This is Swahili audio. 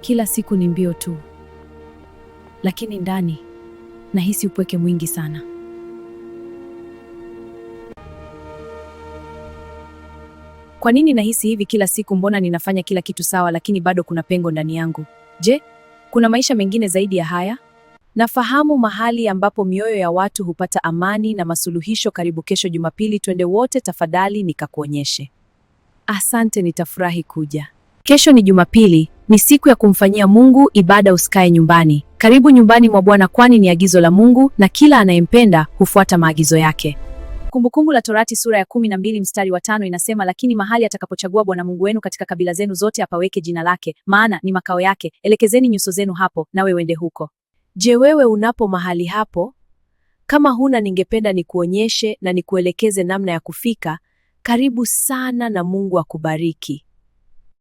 Kila siku ni mbio tu, lakini ndani nahisi upweke mwingi sana. Kwa nini nahisi hivi kila siku? Mbona ninafanya kila kitu sawa, lakini bado kuna pengo ndani yangu? Je, kuna maisha mengine zaidi ya haya? Nafahamu mahali ambapo mioyo ya watu hupata amani na masuluhisho. Karibu kesho Jumapili, twende wote tafadhali, nikakuonyeshe. Asante, nitafurahi kuja. Kesho ni Jumapili, ni siku ya kumfanyia Mungu ibada. Usikae nyumbani. Karibu nyumbani mwa Bwana, kwani ni agizo la Mungu na kila anayempenda hufuata maagizo yake. Kumbukumbu la Torati sura ya 12 mstari wa 5 inasema, lakini mahali atakapochagua Bwana Mungu wenu katika kabila zenu zote apaweke jina lake, maana ni makao yake, elekezeni nyuso zenu hapo, nawe uende huko. Je, wewe unapo mahali hapo? Kama huna, ningependa nikuonyeshe na nikuelekeze namna ya kufika. Karibu sana na Mungu akubariki.